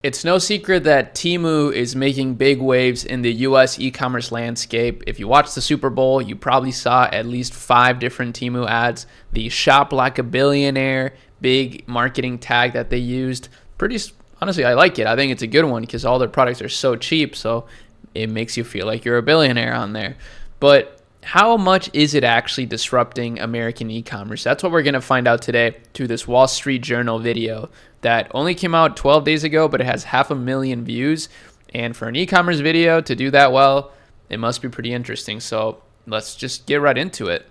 It's no secret that Temu is making big waves in the US e-commerce landscape. If you watched the Super Bowl, you probably saw at least 5 different Temu ads. The shop like a billionaire, big marketing tag that they used. Honestly, I like it. I think it's a good one because all their products are so cheap, so it makes you feel like you're a billionaire on there. But how much is it actually disrupting American e-commerce? That's what we're going to find out today through this Wall Street Journal video that only came out 12 days ago, but it has 500,000 views. And for an e-commerce video to do that well, it must be pretty interesting. So let's just get right into it.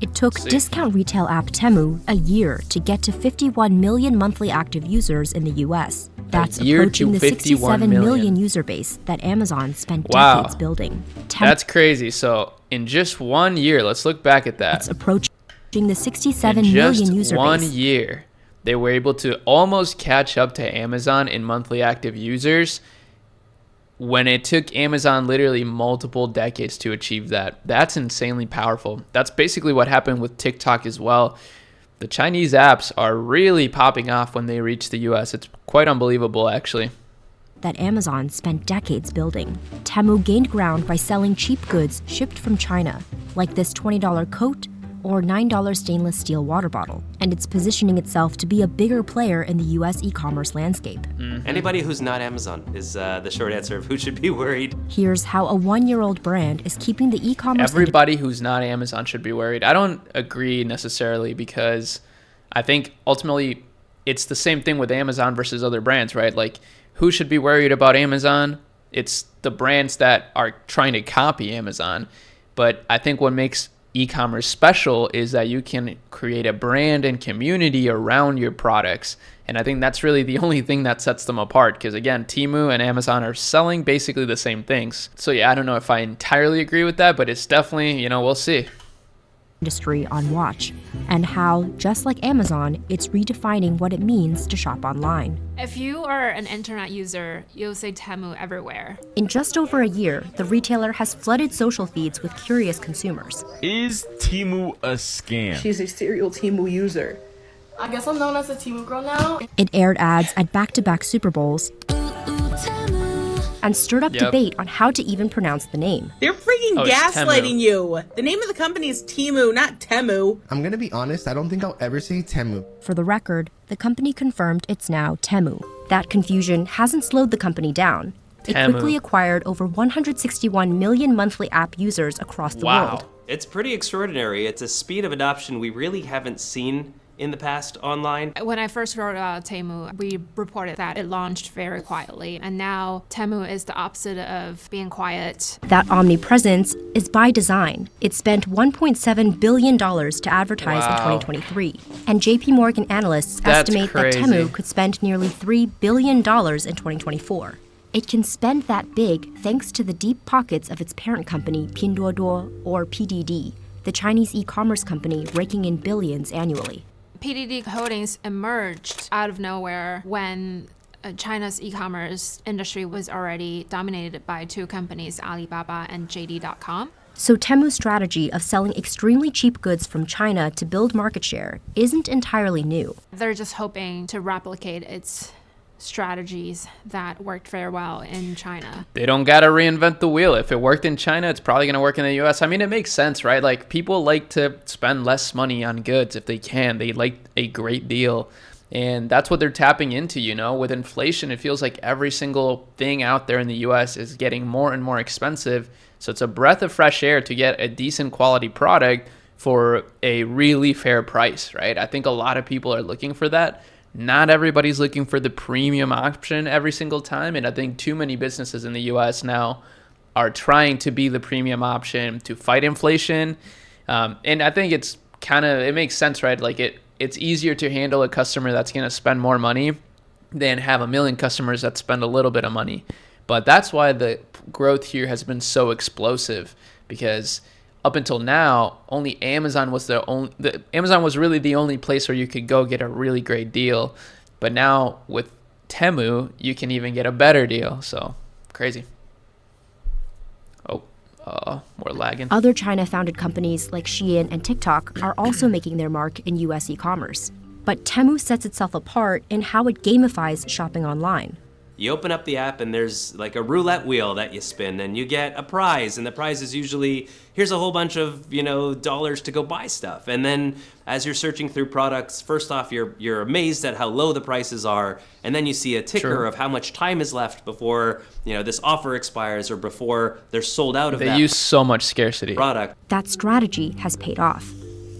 It took discount retail app Temu a year to get to 51 million monthly active users in the US. That's approaching the 67 million user base that Amazon spent decades building. That's crazy. So in just 1 year, let's look back at that. It's approaching the 67 million user base. In just 1 year, they were able to almost catch up to Amazon in monthly active users when it took Amazon literally multiple decades to achieve that. That's insanely powerful. That's basically what happened with TikTok as well. The Chinese apps are really popping off when they reach the US. It's quite unbelievable, actually. That Amazon spent decades building. Temu gained ground by selling cheap goods shipped from China, like this $20 coat or $9 stainless steel water bottle, and it's positioning itself to be a bigger player in the US e-commerce landscape. Anybody who's not Amazon is the short answer of who should be worried. Here's how a one-year-old brand is keeping the e-commerce... Everybody who's not Amazon should be worried. I don't agree necessarily because I think ultimately it's the same thing with Amazon versus other brands, right? Like, who should be worried about Amazon? It's the brands that are trying to copy Amazon. But I think what makes e-commerce special is that you can create a brand and community around your products. And I think that's really the only thing that sets them apart because, again, Temu and Amazon are selling basically the same things. So yeah, I don't know if I entirely agree with that, but it's definitely, we'll see. Industry on watch, and how, just like Amazon, it's redefining what it means to shop online. If you are an internet user, you'll see Temu everywhere. In just over a year, the retailer has flooded social feeds with curious consumers. Is Temu a scam? She's a serial Temu user. I guess I'm known as a Temu girl now. It aired ads at back-to-back Super Bowls and stirred up debate on how to even pronounce the name. They're freaking gaslighting you. The name of the company is Temu, not Temu. I'm gonna be honest, I don't think I'll ever say Temu. For the record, the company confirmed it's now Temu. That confusion hasn't slowed the company down. It quickly acquired over 161 million monthly app users across the world. It's pretty extraordinary. It's a speed of adoption we really haven't seen in the past online. When I first wrote about Temu, we reported that it launched very quietly, and now Temu is the opposite of being quiet. That omnipresence is by design. It spent $1.7 billion to advertise in 2023, and JP Morgan analysts estimate that Temu could spend nearly $3 billion in 2024. It can spend that big thanks to the deep pockets of its parent company, Pinduoduo, or PDD, the Chinese e-commerce company raking in billions annually. PDD Holdings emerged out of nowhere when China's e-commerce industry was already dominated by 2 companies, Alibaba and JD.com. So Temu's strategy of selling extremely cheap goods from China to build market share isn't entirely new. They're just hoping to replicate its strategies that worked very well in China. They don't gotta reinvent the wheel. If it worked in China, it's probably gonna work in the US. I mean, it makes sense, right? Like, people like to spend less money on goods if they can. They like a great deal. And that's what they're tapping into, With inflation, it feels like every single thing out there in the US is getting more and more expensive. So it's a breath of fresh air to get a decent quality product for a really fair price, right? I think a lot of people are looking for that. Not everybody's looking for the premium option every single time. And I think too many businesses in the US now are trying to be the premium option to fight inflation. And I think it makes sense, right? Like it's easier to handle a customer that's going to spend more money than have a million customers that spend a little bit of money. But that's why the growth here has been so explosive, because up until now, only Amazon was Amazon was really the only place where you could go get a really great deal. But now with Temu, you can even get a better deal. So crazy. More lagging. Other China-founded companies like Shein and TikTok are also making their mark in US e-commerce. But Temu sets itself apart in how it gamifies shopping online. You open up the app and there's like a roulette wheel that you spin and you get a prize, and the prize is usually, here's a whole bunch of, dollars to go buy stuff. And then as you're searching through products, first off, you're amazed at how low the prices are, and then you see a ticker of how much time is left before, this offer expires or before they're sold out of that. They use so much scarcity. Product. That strategy has paid off.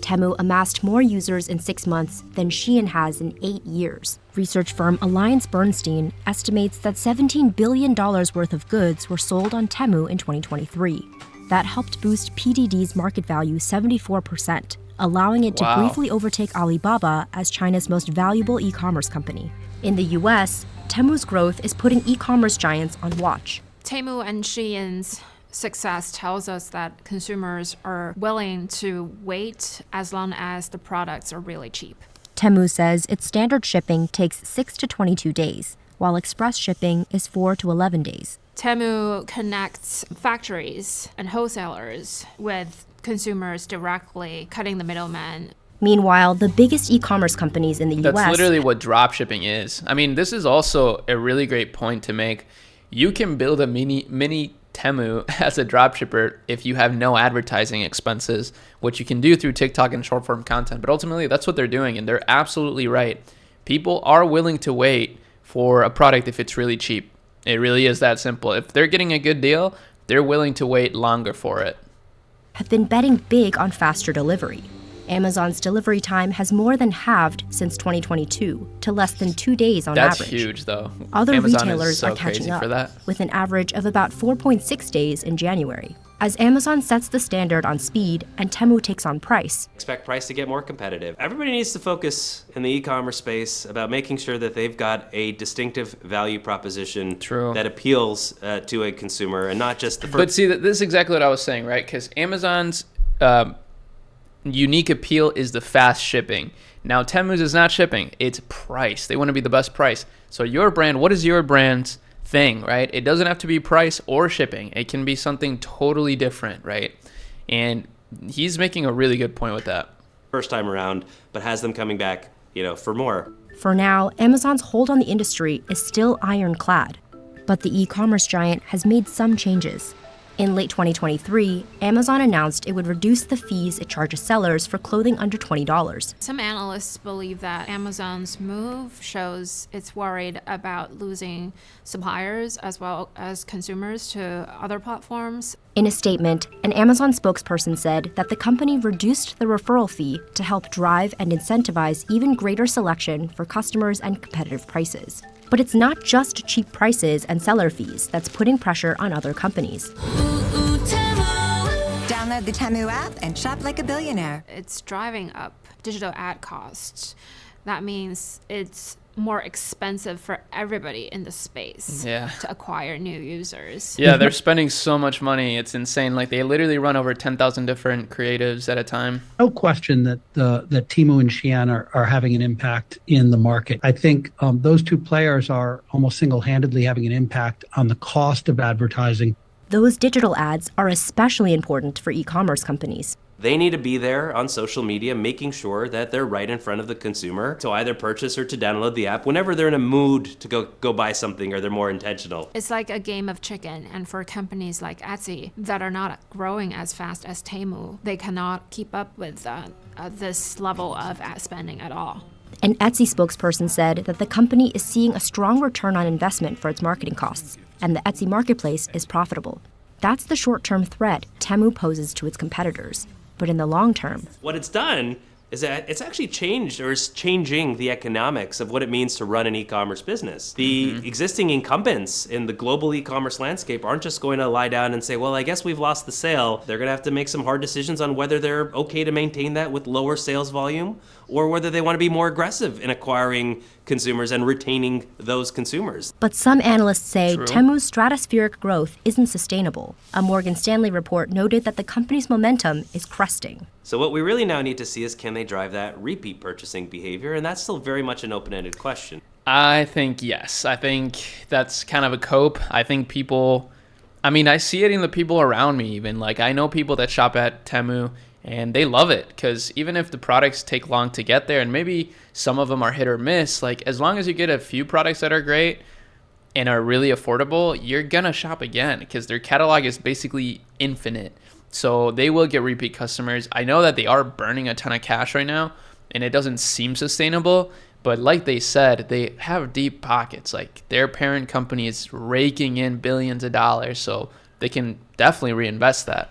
Temu amassed more users in 6 months than Shein has in 8 years. Research firm AllianceBernstein estimates that $17 billion worth of goods were sold on Temu in 2023. That helped boost PDD's market value 74%, allowing it to briefly overtake Alibaba as China's most valuable e-commerce company. In the US, Temu's growth is putting e-commerce giants on watch. Temu and Shein's success tells us that consumers are willing to wait as long as the products are really cheap. Temu says its standard shipping takes 6 to 22 days, while express shipping is 4 to 11 days. Temu connects factories and wholesalers with consumers directly, cutting the middleman. Meanwhile, the biggest e-commerce companies in the US... That's literally what dropshipping is. I mean, this is also a really great point to make. You can build a mini Temu as a dropshipper if you have no advertising expenses, which you can do through TikTok and short form content. But ultimately, that's what they're doing, and they're absolutely right. People are willing to wait for a product if it's really cheap. It really is that simple. If they're getting a good deal, they're willing to wait longer for it. Have been betting big on faster delivery. Amazon's delivery time has more than halved since 2022 to less than 2 days on average. That's huge, though. Other Amazon retailers so are catching up for that. with an average of about 4.6 days in January. As Amazon sets the standard on speed and Temu takes on price. Expect price to get more competitive. Everybody needs to focus in the e-commerce space about making sure that they've got a distinctive value proposition that appeals to a consumer and not just the first. But see, this is exactly what I was saying, right? Because Amazon's unique appeal is the fast shipping. Now, Temu's is not shipping. It's price. They want to be the best price. So your brand, what is your brand's thing, right? It doesn't have to be price or shipping. It can be something totally different, right? And he's making a really good point with that. First time around, but has them coming back, for more. For now, Amazon's hold on the industry is still ironclad. But the e-commerce giant has made some changes. In late 2023, Amazon announced it would reduce the fees it charges sellers for clothing under $20. Some analysts believe that Amazon's move shows it's worried about losing suppliers as well as consumers to other platforms. In a statement, an Amazon spokesperson said that the company reduced the referral fee to help drive and incentivize even greater selection for customers and competitive prices. But it's not just cheap prices and seller fees that's putting pressure on other companies. Download the Temu app and shop like a billionaire. It's driving up digital ad costs. That means it's more expensive for everybody in the space to acquire new users. Yeah, they're spending so much money. It's insane. Like, they literally run over 10,000 different creatives at a time. No question that that Temu and Shein are having an impact in the market. I think those two players are almost single-handedly having an impact on the cost of advertising. Those digital ads are especially important for e-commerce companies. They need to be there on social media, making sure that they're right in front of the consumer to either purchase or to download the app whenever they're in a mood to go buy something or they're more intentional. It's like a game of chicken, and for companies like Etsy that are not growing as fast as Temu, they cannot keep up with this level of ad spending at all. An Etsy spokesperson said that the company is seeing a strong return on investment for its marketing costs, and the Etsy marketplace is profitable. That's the short-term threat Temu poses to its competitors. But in the long term, what it's done is that it's actually changed or is changing the economics of what it means to run an e-commerce business. The existing incumbents in the global e-commerce landscape aren't just going to lie down and say, well, I guess we've lost the sale. They're going to have to make some hard decisions on whether they're okay to maintain that with lower sales volume or whether they want to be more aggressive in acquiring consumers and retaining those consumers. But some analysts say Temu's stratospheric growth isn't sustainable. A Morgan Stanley report noted that the company's momentum is cresting. So what we really now need to see is, can they drive that repeat purchasing behavior? And that's still very much an open-ended question. I think yes. I think that's kind of a cope. I think people, I see it in the people around me even. Like, I know people that shop at Temu and they love it because even if the products take long to get there and maybe some of them are hit or miss, like, as long as you get a few products that are great and are really affordable, you're gonna shop again because their catalog is basically infinite. So they will get repeat customers. I know that they are burning a ton of cash right now, and it doesn't seem sustainable. But like they said, they have deep pockets. Like their parent company is raking in billions of dollars, so they can definitely reinvest that.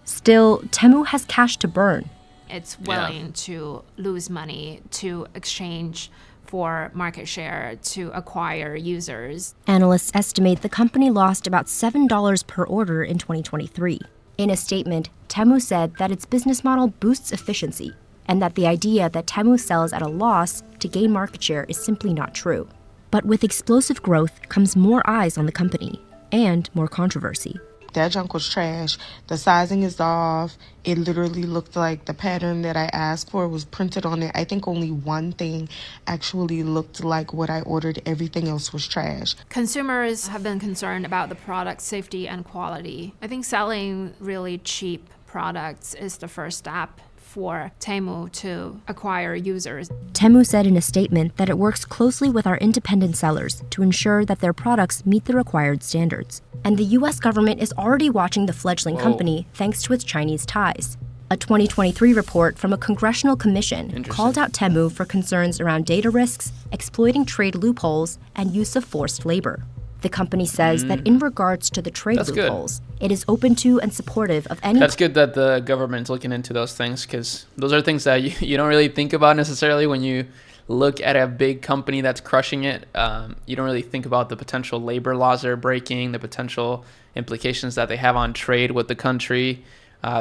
Still, Temu has cash to burn. It's willing to lose money to exchange for market share to acquire users. Analysts estimate the company lost about $7 per order in 2023. In a statement, Temu said that its business model boosts efficiency, and that the idea that Temu sells at a loss to gain market share is simply not true. But with explosive growth comes more eyes on the company and more controversy. That junk was trash. The sizing is off. It literally looked like the pattern that I asked for was printed on it. I think only one thing actually looked like what I ordered. Everything else was trash. Consumers have been concerned about the product safety and quality. I think selling really cheap products is the first step for Temu to acquire users. Temu said in a statement that it works closely with our independent sellers to ensure that their products meet the required standards. And the US government is already watching the fledgling company thanks to its Chinese ties. A 2023 report from a congressional commission called out Temu for concerns around data risks, exploiting trade loopholes, and use of forced labor. The company says that in regards to the trade loopholes, it is open to and supportive of any... That's good that the government's looking into those things, because those are things that you don't really think about necessarily when you look at a big company that's crushing it. You don't really think about the potential labor laws they're breaking, the potential implications that they have on trade with the country.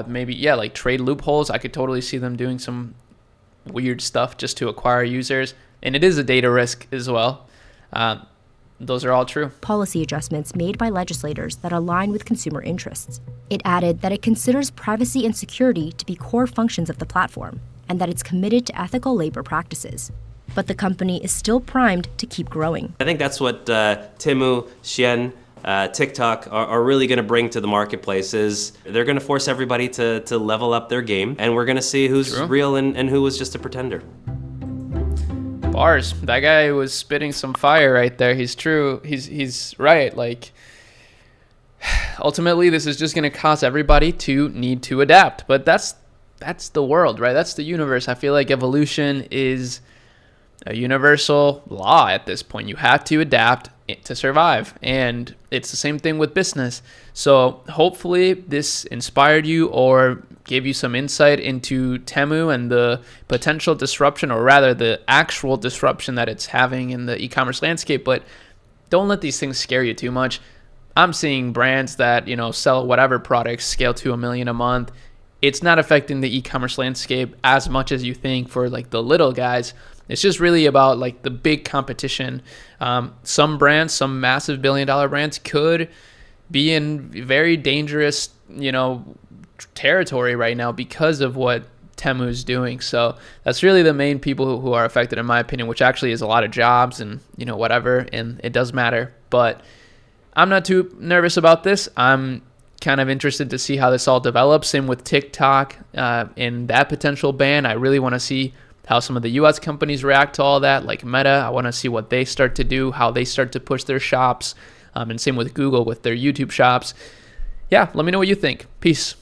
Maybe, like trade loopholes. I could totally see them doing some weird stuff just to acquire users. And it is a data risk as well. Those are all true. Policy adjustments made by legislators that align with consumer interests. It added that it considers privacy and security to be core functions of the platform, and that it's committed to ethical labor practices. But the company is still primed to keep growing. I think that's what Temu, Shein, TikTok are really going to bring to the marketplace. Is they're going to force everybody to level up their game, and we're going to see who's real and who was just a pretender. Bars. That guy was spitting some fire right there. He's true. He's right. Like, ultimately, this is just going to cause everybody to need to adapt. But that's the world, right? That's the universe. I feel like evolution is a universal law at this point. You have to adapt to survive. And it's the same thing with business. So hopefully this inspired you or gave you some insight into Temu and the potential disruption, or rather the actual disruption that it's having in the e-commerce landscape. But don't let these things scare you too much. I'm seeing brands that, sell whatever products scale to $1 million a month. It's not affecting the e-commerce landscape as much as you think for like the little guys. It's just really about like the big competition. Some brands, some massive billion-dollar brands could be in very dangerous, territory right now because of what Temu is doing. So that's really the main people who are affected, in my opinion, which actually is a lot of jobs and, whatever, and it does matter. But I'm not too nervous about this. I'm kind of interested to see how this all develops. Same with TikTok and that potential ban. I really want to see how some of the US companies react to all that, like Meta. I want to see what they start to do, how they start to push their shops, and same with Google with their YouTube shops. Yeah, let me know what you think. Peace.